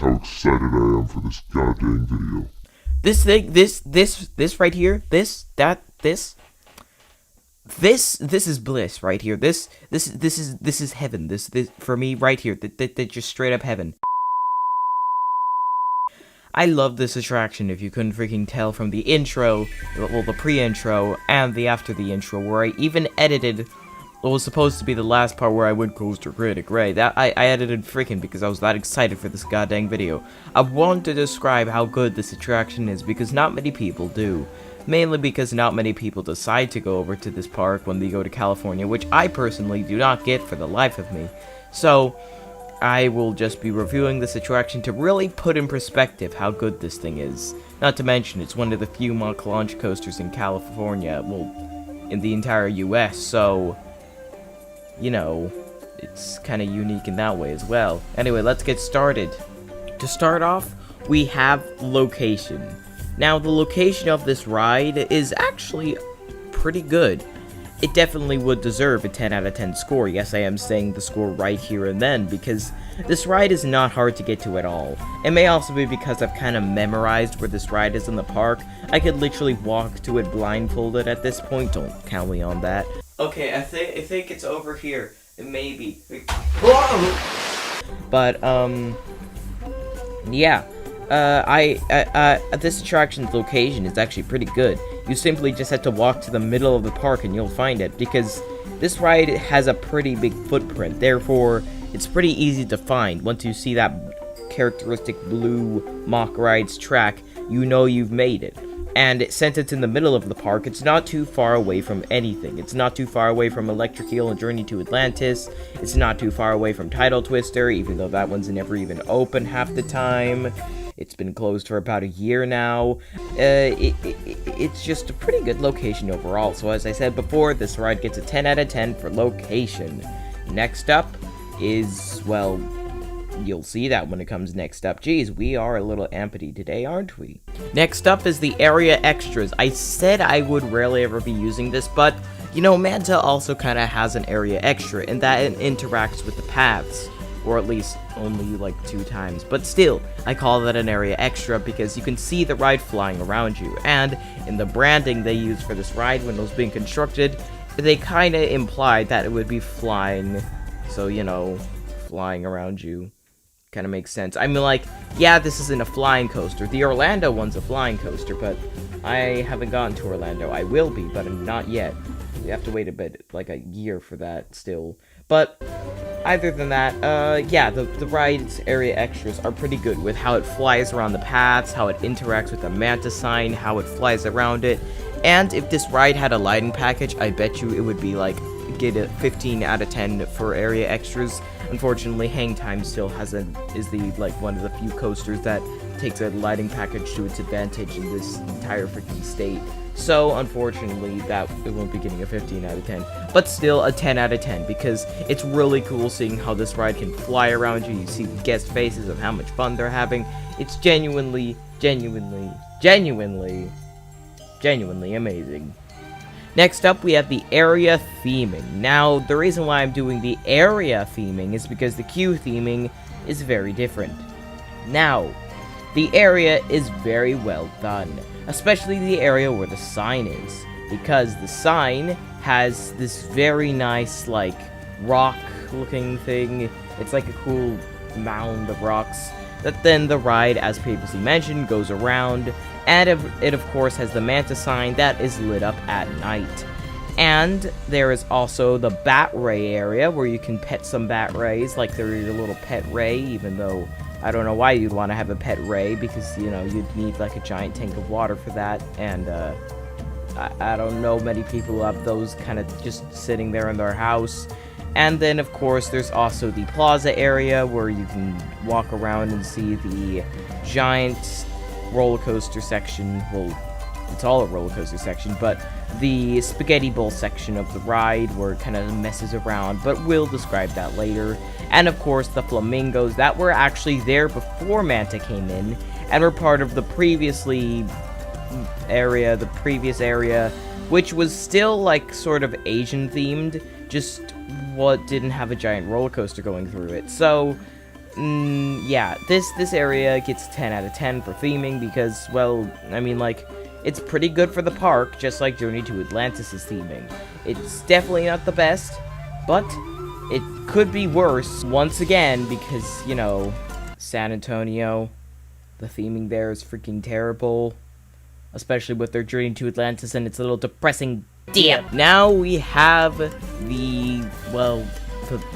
how excited I am for this goddamn video. This thing, this right here, this is bliss right here. This is heaven. This for me right here. That just straight up heaven. I love this attraction, if you couldn't freaking tell from the intro, well, the pre-intro, and the after the intro, where I even edited what was supposed to be the last part where I would coaster critic, right? That I edited freaking because I was that excited for this goddamn video. I want to describe how good this attraction is because not many people do. Mainly because not many people decide to go over to this park when they go to California, which I personally do not get for the life of me. So, I will just be reviewing this attraction to really put in perspective how good this thing is. Not to mention, it's one of the few mock launch coasters in California, well, in the entire US, so, you know, it's kind of unique in that way as well. Anyway, let's get started. To start off, we have location. Now, the location of this ride is actually pretty good. It definitely would deserve a 10 out of 10 score. Yes, I am saying the score right here and then, because this ride is not hard to get to at all. It may also be because I've kind of memorized where this ride is in the park. I could literally walk to it blindfolded at this point. Don't count me on that. Okay, I think it's over here. Maybe. But, yeah. This attraction's location is actually pretty good. You simply just have to walk to the middle of the park and you'll find it, because this ride has a pretty big footprint, therefore it's pretty easy to find. Once you see that characteristic blue mock rides track, you know you've made it. And since it's in the middle of the park, it's not too far away from anything. It's not too far away from Electric Eel and Journey to Atlantis. It's not too far away from Tidal Twister, even though that one's never even open half the time. It's been closed for about a year now. It's just a pretty good location overall. So as I said before, this ride gets a 10 out of 10 for location. Next up is, well, you'll see that when it comes next up. Geez, we are a little ampity today, aren't we? Next up is the area extras. I said I would rarely ever be using this, but, you know, Manta also kind of has an area extra, and that it interacts with the paths. Or at least only like 2 times. But still, I call that an area extra because you can see the ride flying around you. And in the branding they used for this ride when it was being constructed, they kind of implied that it would be flying. So, you know, flying around you kind of makes sense. I mean, like, yeah, this isn't a flying coaster. The Orlando one's a flying coaster, but I haven't gotten to Orlando. I will be, but not yet. You have to wait a bit, like a year for that still. But other than that, yeah, the ride's area extras are pretty good with how it flies around the paths, how it interacts with the Manta sign, how it flies around it. And if this ride had a lighting package, I bet you it would be like, get a 15 out of 10 for area extras. Unfortunately, Hang Time still is one of the few coasters that takes a lighting package to its advantage in this entire freaking state. So, unfortunately, it won't be getting a 15 out of 10. But still, a 10 out of 10, because it's really cool seeing how this ride can fly around you. You see the guest faces of how much fun they're having. It's genuinely amazing. Next up, we have the area theming. Now, the reason why I'm doing the area theming is because the queue theming is very different. Now, the area is very well done, especially the area where the sign is, because the sign has this very nice, like, rock-looking thing. It's like a cool mound of rocks that then the ride, as previously mentioned, goes around, and it of course has the Manta sign that is lit up at night. And there is also the Bat Ray area where you can pet some Bat Rays like they're your little pet Ray, even though I don't know why you'd want to have a pet Ray, because, you know, you'd need like a giant tank of water for that, and I don't know many people who have those kind of just sitting there in their house. And then, of course, there's also the plaza area where you can walk around and see the giant roller coaster section. Well, it's all a roller coaster section, but the spaghetti bowl section of the ride where it kind of messes around, but we'll describe that later. And of course, the flamingos that were actually there before Manta came in, and were part of the previous area, which was still like sort of Asian themed, just what didn't have a giant roller coaster going through it. So yeah, this area gets 10 out of 10 for theming because, well, I mean, like, it's pretty good for the park, just like Journey to Atlantis' theming. It's definitely not the best, but it could be worse once again because, you know, San Antonio, the theming there is freaking terrible, especially with their Journey to Atlantis and its little depressing dip. Now we have the, well,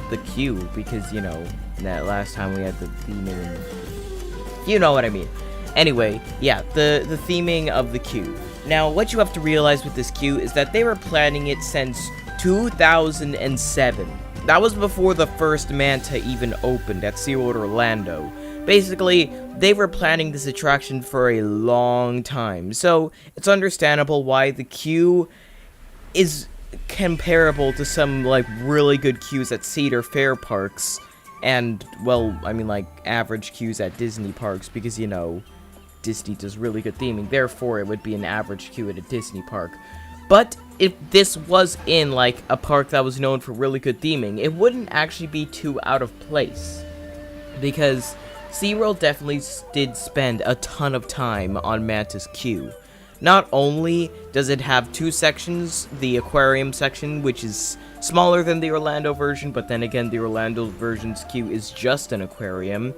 the queue, because, you know, that last time we had the theming, you know what I mean. Anyway, yeah, the theming of the queue. Now, what you have to realize with this queue is that they were planning it since 2007. That was before the first Manta even opened at SeaWorld Orlando. Basically, they were planning this attraction for a long time, so it's understandable why the queue is comparable to some, like, really good queues at Cedar Fair parks, and, well, I mean, like, average queues at Disney parks, because, you know, Disney does really good theming, therefore it would be an average queue at a Disney park. But if this was in, like, a park that was known for really good theming, it wouldn't actually be too out of place, because SeaWorld definitely did spend a ton of time on Manta's queue. Not only does it have two sections, the Aquarium section, which is smaller than the Orlando version, but then again, the Orlando version's queue is just an aquarium,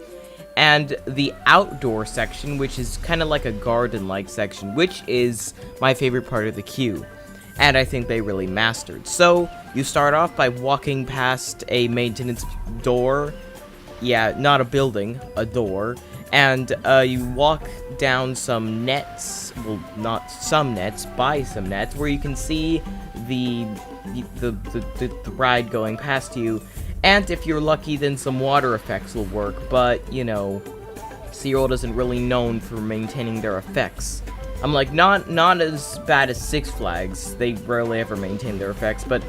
and the outdoor section, which is kind of like a garden-like section, which is my favorite part of the queue, and I think they really mastered. So, you start off by walking past a maintenance door, yeah, not a building, a door, and you walk down some nets, well, not some nets, by some nets, where you can see the ride going past you, and if you're lucky, then some water effects will work, but, you know, SeaWorld isn't really known for maintaining their effects. I'm like, not as bad as Six Flags, they rarely ever maintain their effects, but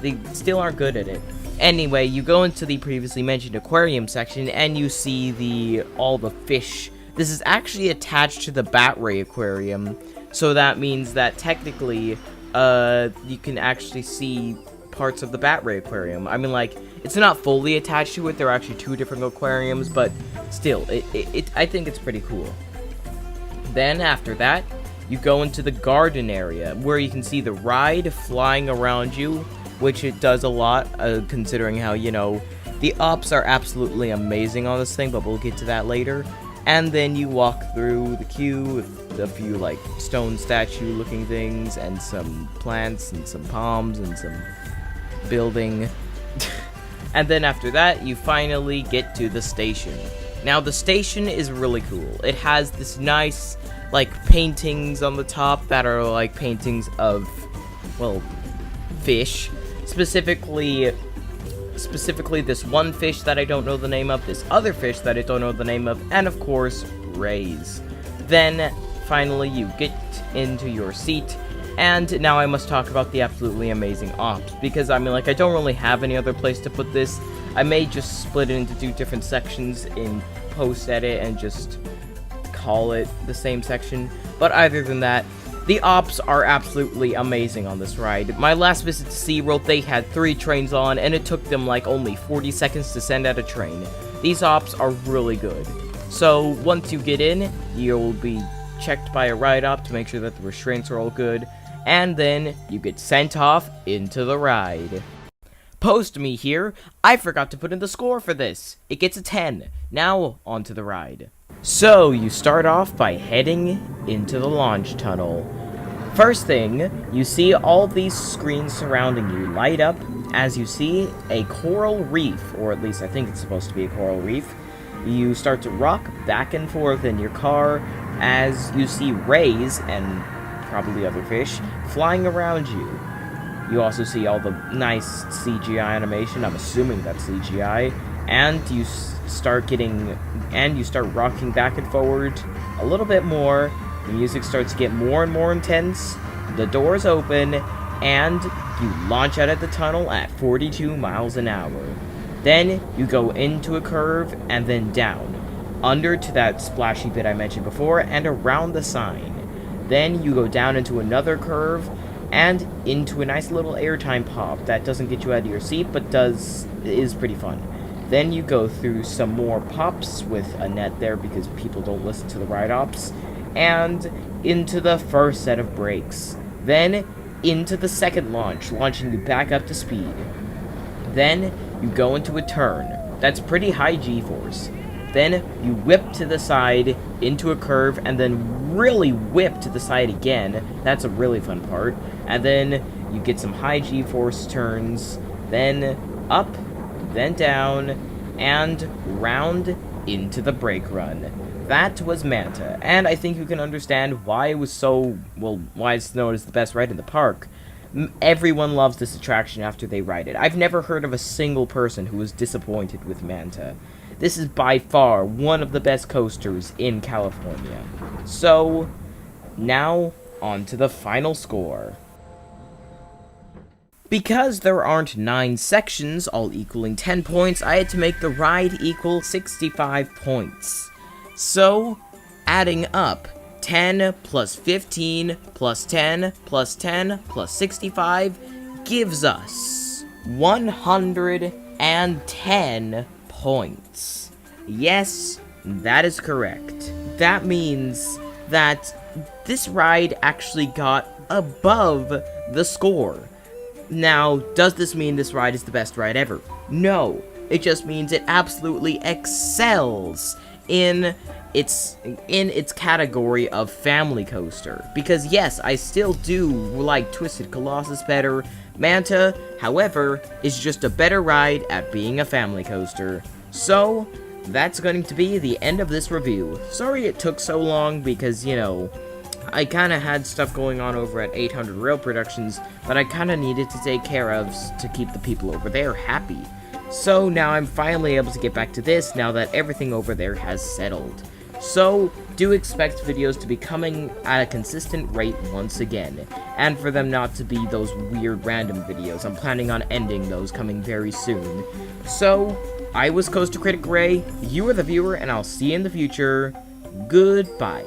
they still aren't good at it. Anyway, you go into the previously mentioned aquarium section, and you see all the fish. This is actually attached to the Bat Ray Aquarium, so that means that technically, you can actually see parts of the Bat Ray Aquarium. I mean, like, it's not fully attached to it, there are actually two different aquariums, but still, I think it's pretty cool. Then, after that, you go into the garden area, where you can see the ride flying around you, which it does a lot, considering how, you know, the ups are absolutely amazing on this thing, but we'll get to that later. And then you walk through the queue with a few, like, stone statue-looking things, and some plants, and some palms, and some building. And then after that, you finally get to the station. Now, the station is really cool. It has this nice, like, paintings on the top that are, like, paintings of, well, fish. Specifically this one fish that I don't know the name of, this other fish that I don't know the name of, and of course, rays. Then, finally, you get into your seat, and now I must talk about the absolutely amazing ops, because, I mean, like, I don't really have any other place to put this. I may just split it into two different sections in post-edit and just call it the same section, but other than that, the ops are absolutely amazing on this ride. My last visit to SeaWorld, they had 3 trains on, and it took them like only 40 seconds to send out a train. These ops are really good. So, once you get in, you'll be checked by a ride op to make sure that the restraints are all good, and then you get sent off into the ride. Post me here, I forgot to put in the score for this. It gets a 10. Now, onto the ride. So, you start off by heading into the launch tunnel. First thing, you see all these screens surrounding you light up as you see a coral reef, or at least I think it's supposed to be a coral reef. You start to rock back and forth in your car as you see rays, and probably other fish, flying around you. You also see all the nice CGI animation, I'm assuming that's CGI, and you start rocking back and forward a little bit more. The music starts to get more and more intense, the doors open, and you launch out of the tunnel at 42 miles an hour. Then you go into a curve and then down, under to that splashy bit I mentioned before, and around the sign. Then you go down into another curve and into a nice little airtime pop that doesn't get you out of your seat, but is pretty fun. Then you go through some more pops with a net there because people don't listen to the ride ops, and into the first set of brakes. Then into the second launch, launching you back up to speed. Then you go into a turn. That's pretty high G-force. Then you whip to the side into a curve, and then really whip to the side again. That's a really fun part. And then you get some high G-force turns, then up, then down, and round into the brake run. That was Manta, and I think you can understand why it was so, well, why it's known as the best ride in the park. Everyone loves this attraction after they ride it. I've never heard of a single person who was disappointed with Manta. This is by far one of the best coasters in California. So, now, on to the final score. Because there aren't 9 sections, all equaling 10 points, I had to make the ride equal 65 points. So, adding up, 10 plus 15 plus 10 plus 10 plus 65 gives us 110 points. Yes, that is correct. That means that this ride actually got above the score. Now, does this mean this ride is the best ride ever? No. It just means it absolutely excels in its category of family coaster. Because yes, I still do like Twisted Colossus better. Manta, however, is just a better ride at being a family coaster. So, that's going to be the end of this review. Sorry it took so long because, you know, I kind of had stuff going on over at 800 Rail Productions that I kind of needed to take care of to keep the people over there happy. So now I'm finally able to get back to this now that everything over there has settled. So, do expect videos to be coming at a consistent rate once again, and for them not to be those weird random videos. I'm planning on ending those coming very soon. So, I was Coaster Critic Ray, you were the viewer, and I'll see you in the future. Goodbye.